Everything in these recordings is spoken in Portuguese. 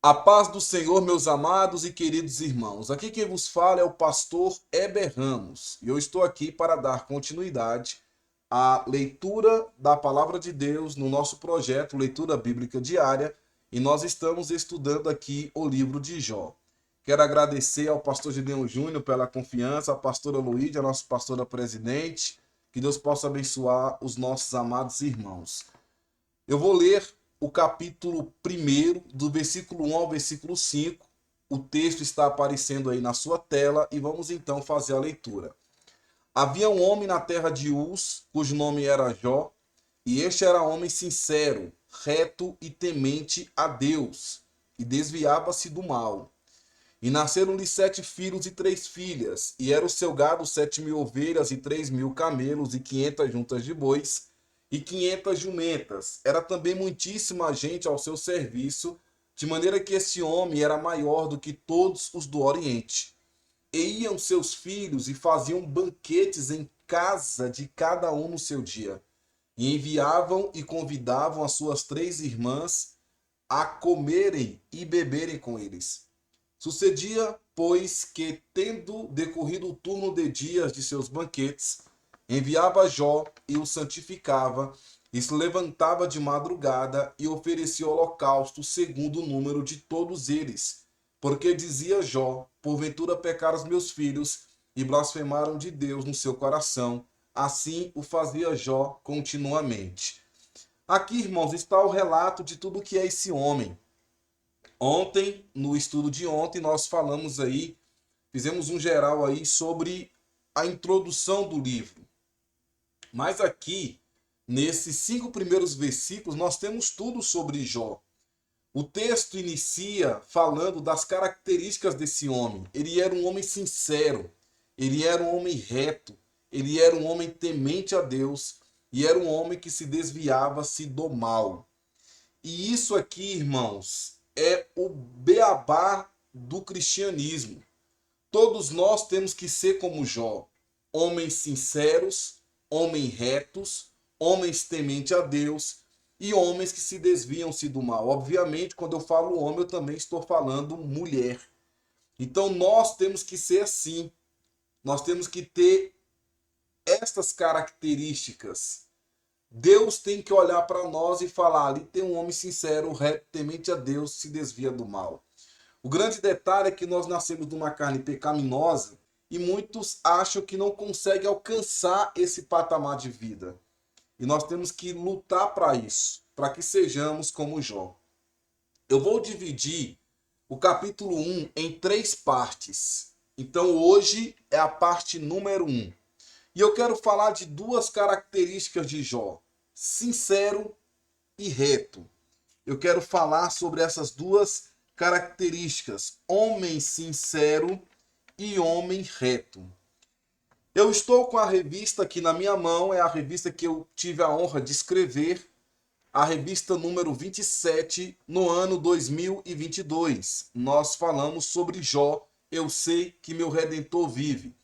A paz do Senhor, meus amados e queridos irmãos. Aqui quem vos fala é o pastor Heber Ramos. E eu estou aqui para dar continuidade à leitura da palavra de Deus no nosso projeto Leitura Bíblica Diária. E nós estamos estudando aqui o livro de Jó. Quero agradecer ao pastor Gideon Júnior pela confiança, à pastora Luíde, a nossa pastora presidente. Que Deus possa abençoar os nossos amados irmãos. Eu vou ler o capítulo 1, do versículo 1 ao versículo 5. O texto está aparecendo aí na sua tela e vamos então fazer a leitura. Havia um homem na terra de Uz, cujo nome era Jó, e este era homem sincero, reto e temente a Deus, e desviava-se do mal. E nasceram-lhe 7 filhos e 3 filhas, e era o seu gado 7.000 ovelhas e 3.000 camelos e 500 juntas de bois, e 500 jumentas. Era também muitíssima gente ao seu serviço, de maneira que esse homem era maior do que todos os do Oriente. E iam seus filhos e faziam banquetes em casa de cada um no seu dia. E enviavam e convidavam as suas 3 irmãs a comerem e beberem com eles. Sucedia, pois, que, tendo decorrido o turno de dias de seus banquetes, enviava Jó e o santificava, e se levantava de madrugada e oferecia holocausto segundo o número de todos eles. Porque dizia Jó: porventura pecaram os meus filhos e blasfemaram de Deus no seu coração. Assim o fazia Jó continuamente. Aqui, irmãos, está o relato de tudo que é esse homem. Ontem, no estudo de ontem, nós falamos aí, fizemos um geral aí sobre a introdução do livro. Mas aqui, nesses 5 primeiros versículos, nós temos tudo sobre Jó. O texto inicia falando das características desse homem. Ele era um homem sincero, ele era um homem reto, ele era um homem temente a Deus e era um homem que se desviava-se do mal. E isso aqui, irmãos, é o beabá do cristianismo. Todos nós temos que ser como Jó, homens sinceros, homens retos, homens temente a Deus e homens que se desviam-se do mal. Obviamente, quando eu falo homem, eu também estou falando mulher. Então nós temos que ser assim. Nós temos que ter estas características. Deus tem que olhar para nós e falar: ali tem um homem sincero, reto, temente a Deus, se desvia do mal. O grande detalhe é que nós nascemos de uma carne pecaminosa e muitos acham que não conseguem alcançar esse patamar de vida. E nós temos que lutar para isso, para que sejamos como Jó. Eu vou dividir o capítulo 1 em 3 partes. Então hoje é a parte número 1. E eu quero falar de 2 características de Jó: sincero e reto. Eu quero falar sobre essas 2 características: homem sincero e homem reto. Eu estou com a revista aqui na minha mão, é a revista que eu tive a honra de escrever, a revista número 27, no ano 2022. Nós falamos sobre Jó, eu sei que meu Redentor vive.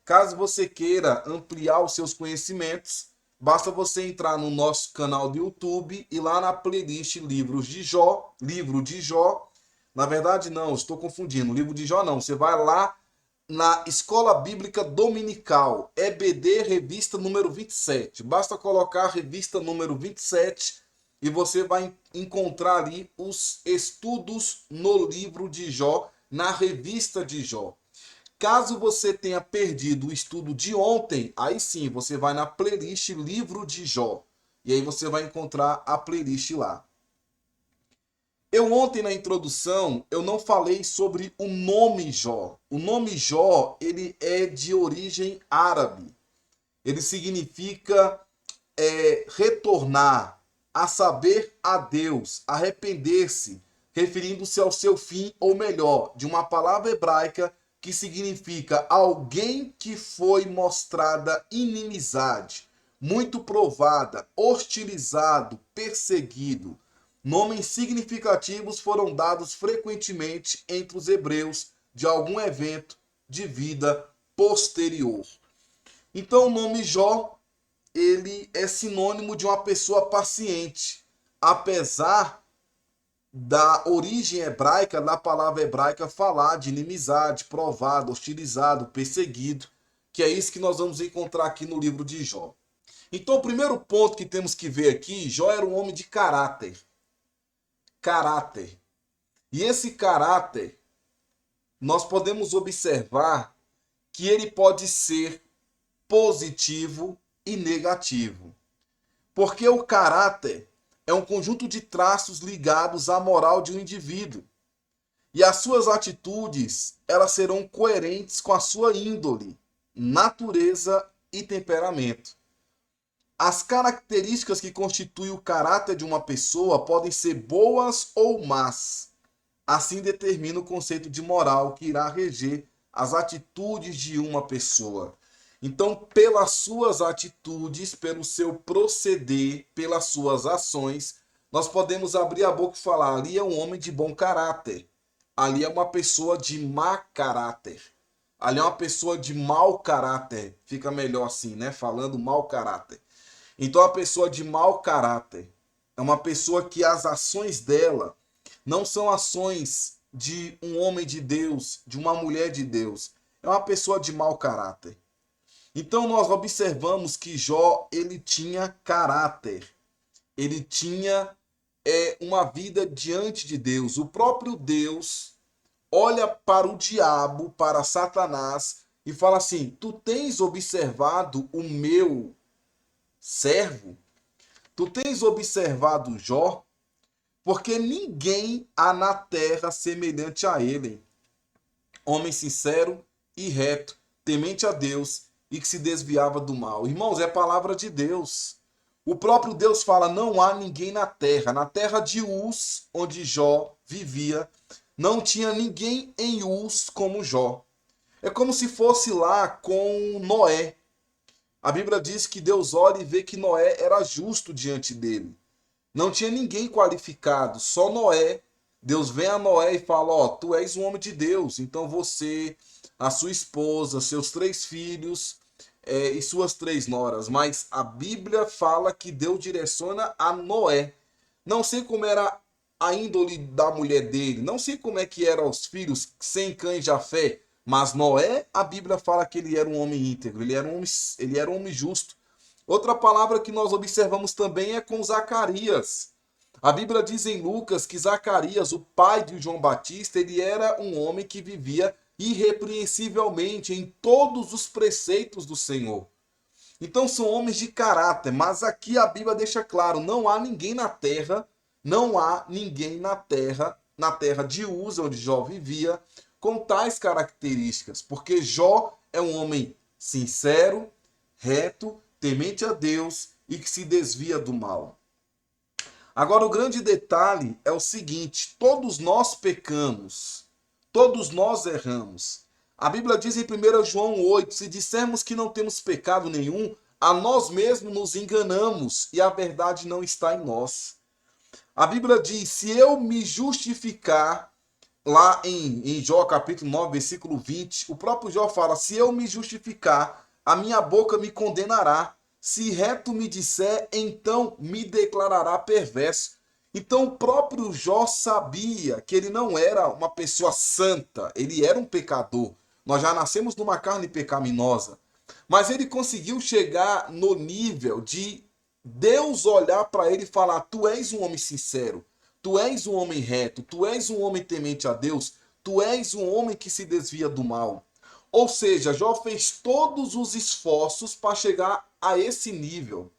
Caso você queira ampliar os seus conhecimentos, basta você entrar no nosso canal do YouTube e lá na playlist Livros de Jó, Livro de Jó. Na verdade, não, estou confundindo. Livro de Jó não. Você vai lá na Escola Bíblica Dominical, EBD, revista número 27. Basta colocar a revista número 27 e você vai encontrar ali os estudos no livro de Jó, na revista de Jó. Caso você tenha perdido o estudo de ontem, aí sim, você vai na playlist Livro de Jó. E aí você vai encontrar a playlist lá. Eu ontem na introdução, eu não falei sobre o nome Jó. O nome Jó, ele é de origem árabe. Ele significa retornar, a saber, a Deus, arrepender-se, referindo-se ao seu fim, ou melhor, de uma palavra hebraica que significa alguém que foi mostrada inimizade, muito provada, hostilizado, perseguido. Nomes significativos foram dados frequentemente entre os hebreus de algum evento de vida posterior. Então o nome Jó, ele é sinônimo de uma pessoa paciente, apesar da origem hebraica, da palavra hebraica falar de inimizade, provado, hostilizado, perseguido, que é isso que nós vamos encontrar aqui no livro de Jó. Então, o primeiro ponto que temos que ver aqui, Jó era um homem de caráter. Caráter. E esse caráter, nós podemos observar que ele pode ser positivo e negativo. Porque o caráter é um conjunto de traços ligados à moral de um indivíduo. E as suas atitudes, elas serão coerentes com a sua índole, natureza e temperamento. As características que constituem o caráter de uma pessoa podem ser boas ou más. Assim determina o conceito de moral que irá reger as atitudes de uma pessoa. Então, pelas suas atitudes, pelo seu proceder, pelas suas ações, nós podemos abrir a boca e falar: ali é um homem de bom caráter, ali é uma pessoa de má caráter, ali é uma pessoa de mau caráter. Fica melhor assim, né? Falando mau caráter. Então, a pessoa de mau caráter é uma pessoa que as ações dela não são ações de um homem de Deus, de uma mulher de Deus. É uma pessoa de mau caráter. Então nós observamos que Jó, ele tinha caráter. Ele tinha uma vida diante de Deus. O próprio Deus olha para o diabo, para Satanás, e fala assim: tu tens observado o meu servo? Tu tens observado Jó? Porque ninguém há na terra semelhante a ele. Homem sincero e reto, temente a Deus e que se desviava do mal. Irmãos, é palavra de Deus. O próprio Deus fala: não há ninguém na terra. Na terra de Uz, onde Jó vivia, não tinha ninguém em Uz como Jó. É como se fosse lá com Noé. A Bíblia diz que Deus olha e vê que Noé era justo diante dele. Não tinha ninguém qualificado, só Noé. Deus vem a Noé e fala: ó, tu és um homem de Deus, então você, a sua esposa, seus 3 filhos e suas 3 noras. Mas a Bíblia fala que Deus direciona a Noé. Não sei como era a índole da mulher dele, não sei como é que eram os filhos sem cães de fé, mas Noé, a Bíblia fala que ele era um homem íntegro, ele era um homem justo. Outra palavra que nós observamos também é com Zacarias. A Bíblia diz em Lucas que Zacarias, o pai de João Batista, ele era um homem que vivia irrepreensivelmente em todos os preceitos do Senhor. Então são homens de caráter, mas aqui a Bíblia deixa claro: não há ninguém na terra, não há ninguém na terra de Uz, onde Jó vivia, com tais características, porque Jó é um homem sincero, reto, temente a Deus e que se desvia do mal. Agora, o grande detalhe é o seguinte: todos nós pecamos, todos nós erramos. A Bíblia diz em 1 João 8: se dissermos que não temos pecado nenhum, a nós mesmos nos enganamos e a verdade não está em nós. A Bíblia diz: se eu me justificar, lá em Jó capítulo 9, versículo 20, o próprio Jó fala: se eu me justificar, a minha boca me condenará. Se reto me disser, então me declarará perverso. Então o próprio Jó sabia que ele não era uma pessoa santa, ele era um pecador. Nós já nascemos numa carne pecaminosa. Mas ele conseguiu chegar no nível de Deus olhar para ele e falar: tu és um homem sincero, tu és um homem reto, tu és um homem temente a Deus, tu és um homem que se desvia do mal. Ou seja, Jó fez todos os esforços para chegar a esse nível,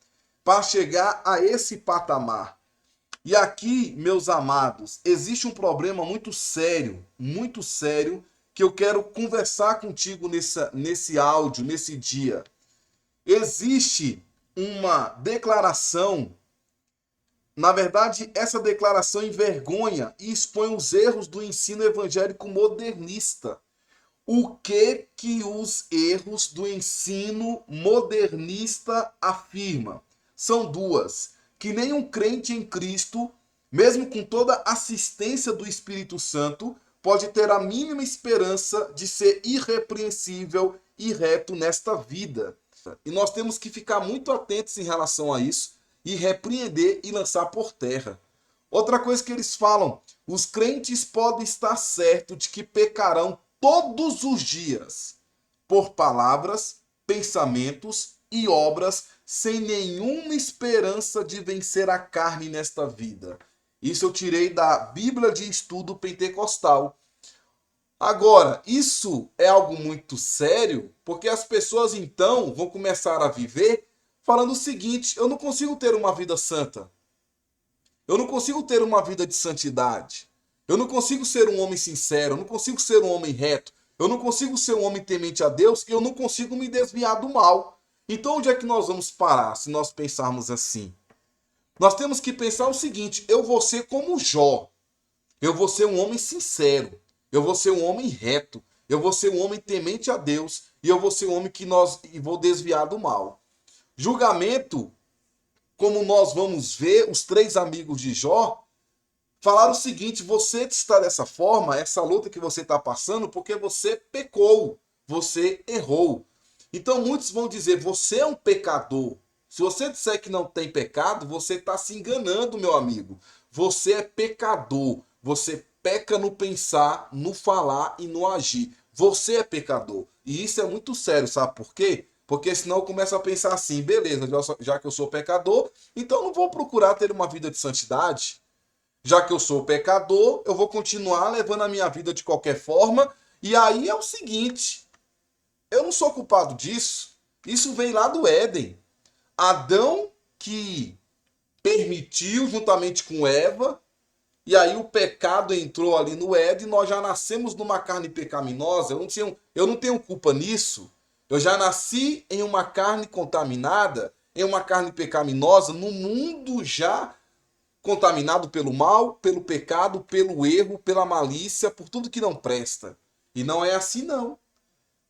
para chegar a esse patamar. E aqui, meus amados, existe um problema muito sério, que eu quero conversar contigo nesse áudio, nesse dia. Existe uma declaração, na verdade, essa declaração envergonha e expõe os erros do ensino evangélico modernista. O que os erros do ensino modernista afirma? São duas: que nenhum crente em Cristo, mesmo com toda a assistência do Espírito Santo, pode ter a mínima esperança de ser irrepreensível e reto nesta vida. E nós temos que ficar muito atentos em relação a isso e repreender e lançar por terra. Outra coisa que eles falam, os crentes podem estar certos de que pecarão todos os dias por palavras, pensamentos e obras sem nenhuma esperança de vencer a carne nesta vida. Isso eu tirei da Bíblia de Estudo Pentecostal. Agora, isso é algo muito sério, porque as pessoas então vão começar a viver falando o seguinte: eu não consigo ter uma vida santa. Eu não consigo ter uma vida de santidade. Eu não consigo ser um homem sincero, eu não consigo ser um homem reto, eu não consigo ser um homem temente a Deus, e eu não consigo me desviar do mal. Então onde é que nós vamos parar se nós pensarmos assim? Nós temos que pensar o seguinte: eu vou ser como Jó. Eu vou ser um homem sincero. Eu vou ser um homem reto. Eu vou ser um homem temente a Deus. E eu vou ser um homem e vou desviar do mal. Julgamento, como nós vamos ver, os três amigos de Jó falaram o seguinte: você está dessa forma, essa luta que você está passando, porque você pecou, você errou. Então muitos vão dizer: você é um pecador. Se você disser que não tem pecado, você está se enganando, meu amigo. Você é pecador. Você peca no pensar, no falar e no agir. Você é pecador. E isso é muito sério, sabe por quê? Porque senão eu começo a pensar assim: beleza, já que eu sou pecador, então eu não vou procurar ter uma vida de santidade. Já que eu sou pecador, eu vou continuar levando a minha vida de qualquer forma. E aí é o seguinte: eu não sou culpado disso. Isso vem lá do Éden. Adão que permitiu juntamente com Eva, e aí o pecado entrou ali no Éden, nós já nascemos numa carne pecaminosa. Eu não tenho culpa nisso. Eu já nasci em uma carne contaminada, em uma carne pecaminosa, no mundo já contaminado pelo mal, pelo pecado, pelo erro, pela malícia, por tudo que não presta. E não é assim, não.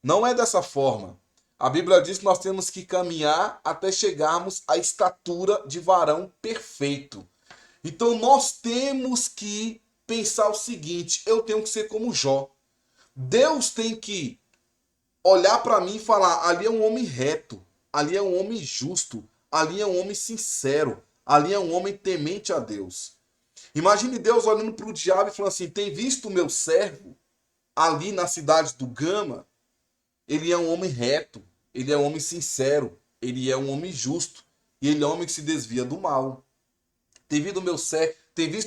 Não é dessa forma. A Bíblia diz que nós temos que caminhar até chegarmos à estatura de varão perfeito. Então nós temos que pensar o seguinte: eu tenho que ser como Jó. Deus tem que olhar para mim e falar: ali é um homem reto, ali é um homem justo, ali é um homem sincero, ali é um homem temente a Deus. Imagine Deus olhando para o diabo e falando assim: tem visto o meu servo ali na cidade do Gama? Ele é um homem reto, ele é um homem sincero, ele é um homem justo, e ele é um homem que se desvia do mal. Tem visto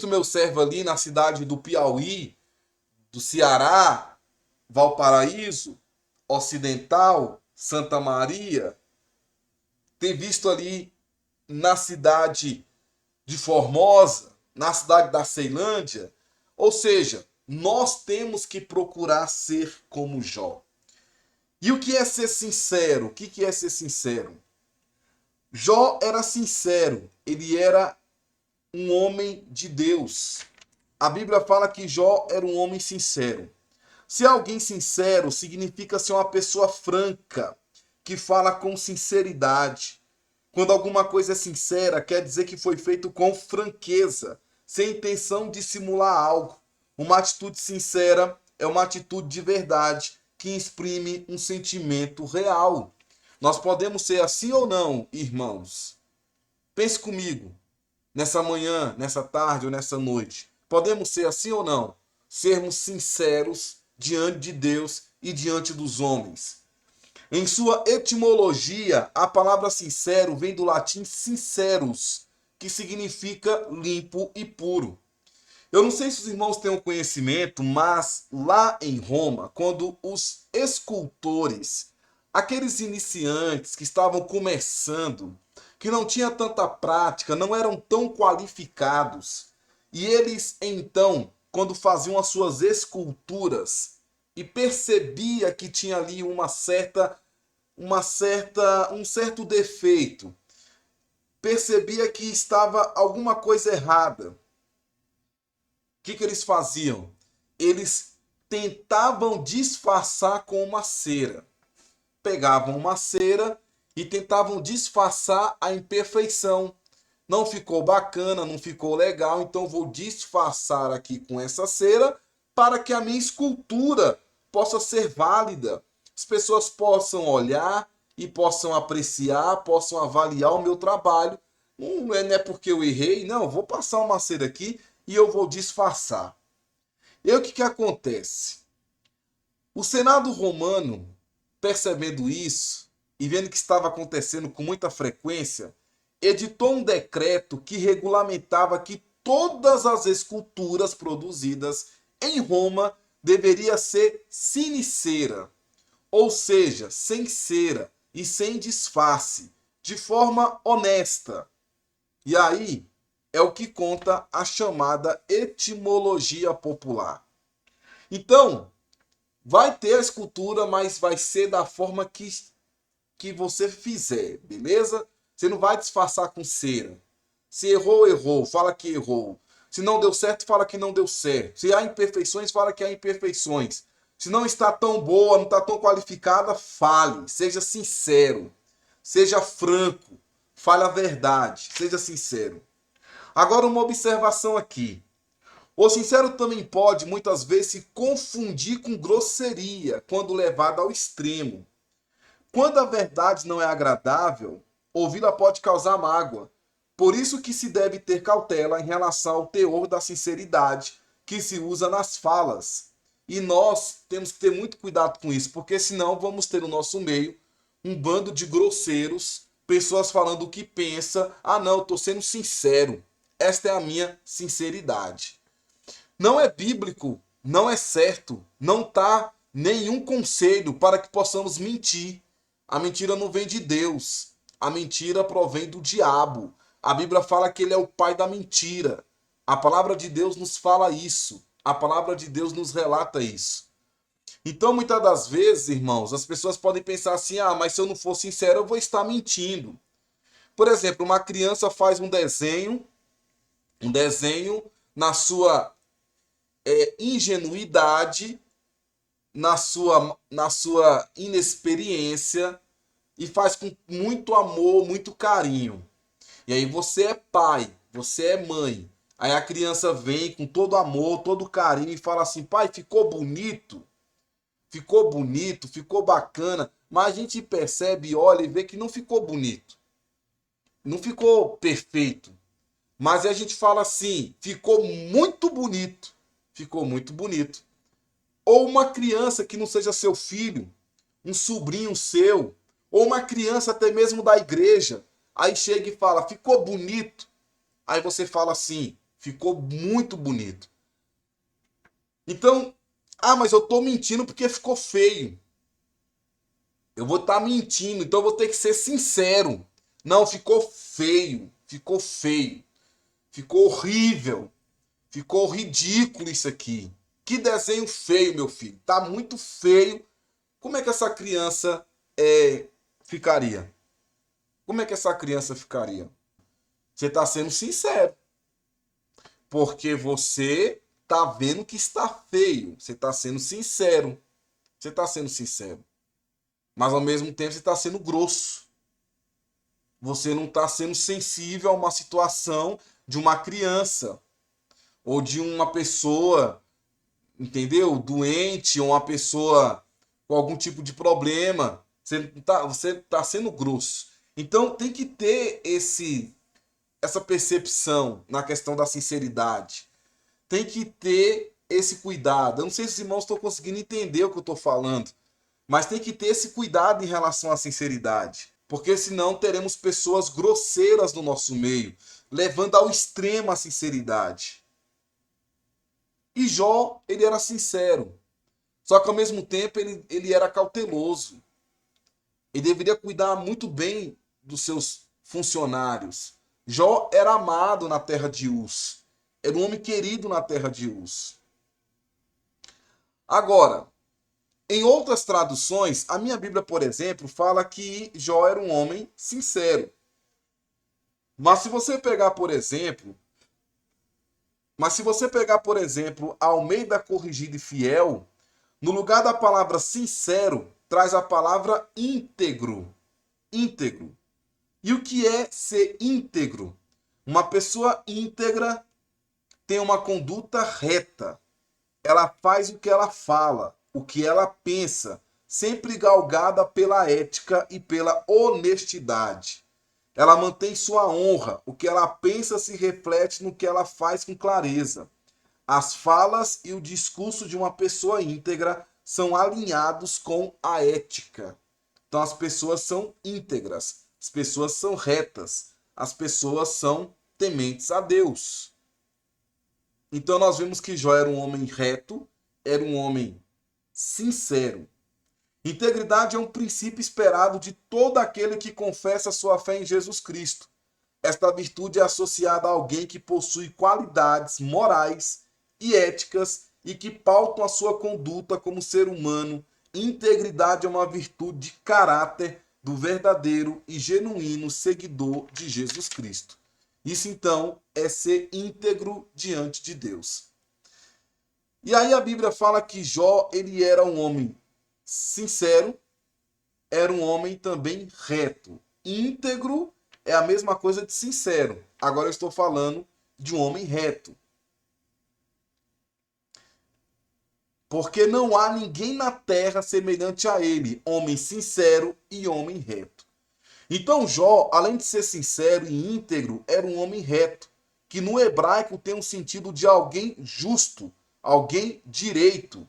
o meu servo ali na cidade do Piauí, do Ceará, Valparaíso, Ocidental, Santa Maria? Tem visto ali na cidade de Formosa, na cidade da Ceilândia? Ou seja, nós temos que procurar ser como Jó. E o que é ser sincero? O que é ser sincero? Jó era sincero, ele era um homem de Deus. A Bíblia fala que Jó era um homem sincero. Ser alguém sincero significa ser uma pessoa franca, que fala com sinceridade. Quando alguma coisa é sincera, quer dizer que foi feito com franqueza, sem intenção de simular algo. Uma atitude sincera é uma atitude de verdade, que exprime um sentimento real. Nós podemos ser assim ou não, irmãos? Pense comigo, nessa manhã, nessa tarde ou nessa noite. Podemos ser assim ou não? Sermos sinceros diante de Deus e diante dos homens. Em sua etimologia, a palavra sincero vem do latim sincerus, que significa limpo e puro. Eu não sei se os irmãos têm um conhecimento, mas lá em Roma, quando os escultores, aqueles iniciantes que estavam começando, que não tinham tanta prática, não eram tão qualificados, e eles então, quando faziam as suas esculturas e percebia que tinha ali um certo defeito, percebia que estava alguma coisa errada. O que eles faziam? Eles tentavam disfarçar com uma cera. Pegavam uma cera e tentavam disfarçar a imperfeição. Não ficou bacana, não ficou legal, então vou disfarçar aqui com essa cera para que a minha escultura possa ser válida. As pessoas possam olhar e possam apreciar, possam avaliar o meu trabalho Não é porque eu errei, não, vou passar uma cera aqui e eu vou disfarçar. E o que que acontece? O Senado romano, percebendo isso e vendo que estava acontecendo com muita frequência, editou um decreto que regulamentava que todas as esculturas produzidas em Roma deveria ser sine cera, ou seja, sem cera e sem disfarce, de forma honesta. E aí é o que conta a chamada etimologia popular. Então, vai ter a escultura, mas vai ser da forma que você fizer, beleza? Você não vai disfarçar com cera. Se errou, errou, fala que errou. Se não deu certo, fala que não deu certo. Se há imperfeições, fala que há imperfeições. Se não está tão boa, não está tão qualificada, fale. Seja sincero. Seja franco. Fale a verdade. Seja sincero. Agora, uma observação aqui. O sincero também pode, muitas vezes, se confundir com grosseria quando levado ao extremo. Quando a verdade não é agradável, ouvi-la pode causar mágoa. Por isso que se deve ter cautela em relação ao teor da sinceridade que se usa nas falas. E nós temos que ter muito cuidado com isso, porque senão vamos ter no nosso meio um bando de grosseiros, pessoas falando o que pensa. Ah, não, estou sendo sincero. Esta é a minha sinceridade. Não é bíblico, não é certo, não está nenhum conselho para que possamos mentir. A mentira não vem de Deus, a mentira provém do diabo. A Bíblia fala que ele é o pai da mentira. A palavra de Deus nos fala isso, a palavra de Deus nos relata isso. Então, muitas das vezes, irmãos, as pessoas podem pensar assim: ah, mas se eu não for sincero, eu vou estar mentindo. Por exemplo, uma criança faz um desenho na sua ingenuidade, na sua inexperiência e faz com muito amor, muito carinho. E aí você é pai, você é mãe. Aí a criança vem com todo amor, todo carinho e fala assim: pai, ficou bonito, ficou bacana. Mas a gente percebe, olha e vê que não ficou bonito, não ficou perfeito. Mas a gente fala assim: ficou muito bonito, ficou muito bonito. Ou uma criança que não seja seu filho, um sobrinho seu, ou uma criança até mesmo da igreja, aí chega e fala, ficou bonito. Aí você fala assim, ficou muito bonito. Então, ah, mas eu tô mentindo porque ficou feio. Eu vou estar mentindo, então eu vou ter que ser sincero. Não, ficou feio, ficou feio, ficou horrível, ficou ridículo isso aqui. Que desenho feio, meu filho. Tá muito feio. Como é que essa criança ficaria? Como é que essa criança ficaria? Você está sendo sincero, porque você está vendo que está feio. Você está sendo sincero. Você está sendo sincero. Mas ao mesmo tempo você está sendo grosso. Você não está sendo sensível a uma situação de uma criança ou de uma pessoa, entendeu? Doente ou uma pessoa com algum tipo de problema. Você tá sendo grosso. Então tem que ter essa percepção na questão da sinceridade. Tem que ter esse cuidado. Eu não sei se os irmãos estão conseguindo entender o que eu estou falando, mas tem que ter esse cuidado em relação à sinceridade. Porque senão teremos pessoas grosseiras no nosso meio, levando ao extremo a sinceridade. E Jó, ele era sincero. Só que ao mesmo tempo ele era cauteloso. Ele deveria cuidar muito bem dos seus funcionários. Jó era amado na terra de Uz. Era um homem querido na terra de Uz. Agora, em outras traduções, a minha Bíblia, por exemplo, fala que Jó era um homem sincero. Mas se você pegar, por exemplo, Almeida Corrigida e Fiel, no lugar da palavra sincero, traz a palavra íntegro. Íntegro. E o que é ser íntegro? Uma pessoa íntegra tem uma conduta reta. Ela faz o que ela fala, o que ela pensa, sempre galgada pela ética e pela honestidade. Ela mantém sua honra. O que ela pensa se reflete no que ela faz com clareza. As falas e o discurso de uma pessoa íntegra são alinhados com a ética. Então as pessoas são íntegras, as pessoas são retas, as pessoas são tementes a Deus. Então nós vemos que Jó era um homem reto, era um homem sincero. Integridade é um princípio esperado de todo aquele que confessa sua fé em Jesus Cristo. Esta virtude é associada a alguém que possui qualidades morais e éticas e que pautam a sua conduta como ser humano. Integridade é uma virtude de caráter do verdadeiro e genuíno seguidor de Jesus Cristo. Isso então é ser íntegro diante de Deus. E aí a Bíblia fala que Jó, ele era um homem sincero, era um homem também reto. Íntegro é a mesma coisa de sincero. Agora eu estou falando de um homem reto. Porque não há ninguém na terra semelhante a ele, homem sincero e homem reto. Então Jó, além de ser sincero e íntegro, era um homem reto, que no hebraico tem um sentido de alguém justo, alguém direito.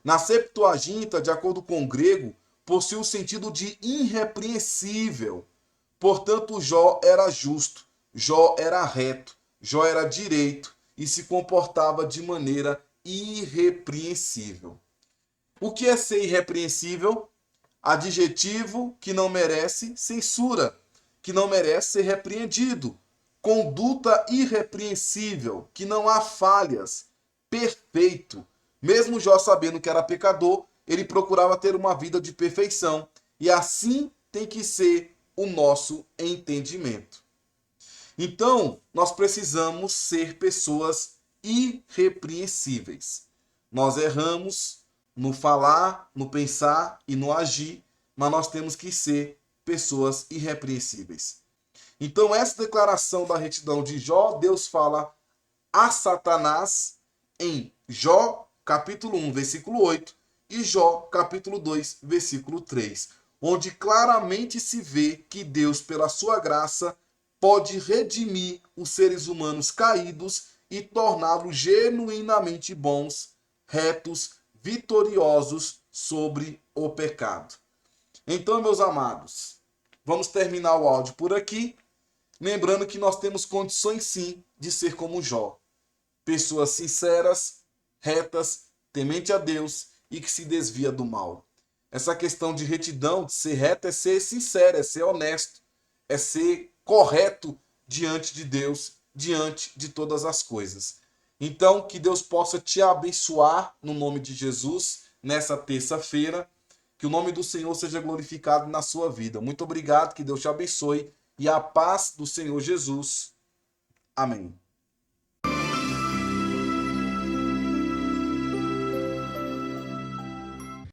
Na Septuaginta, de acordo com o grego, possui o sentido de irrepreensível. Portanto, Jó era justo, Jó era reto, Jó era direito e se comportava de maneira irrepreensível. O que é ser irrepreensível? Adjetivo que não merece censura, que não merece ser repreendido. Conduta irrepreensível, que não há falhas. Perfeito. Mesmo Jó sabendo que era pecador, ele procurava ter uma vida de perfeição. E assim tem que ser o nosso entendimento. Então, nós precisamos ser pessoas irrepreensíveis. Nós erramos no falar, no pensar e no agir, mas nós temos que ser pessoas irrepreensíveis. Então, essa declaração da retidão de Jó, Deus fala a Satanás em Jó, capítulo 1, versículo 8, e Jó, capítulo 2, versículo 3, onde claramente se vê que Deus, pela sua graça, pode redimir os seres humanos caídos e torná-los genuinamente bons, retos, vitoriosos sobre o pecado. Então, meus amados, vamos terminar o áudio por aqui, lembrando que nós temos condições sim de ser como Jó. Pessoas sinceras, retas, temente a Deus e que se desvia do mal. Essa questão de retidão, de ser reto, é ser sincero, é ser honesto, é ser correto diante de Deus, diante de todas as coisas. Então, que Deus possa te abençoar no nome de Jesus nessa terça-feira, que o nome do Senhor seja glorificado na sua vida. Muito obrigado, que Deus te abençoe e a paz do Senhor Jesus. Amém.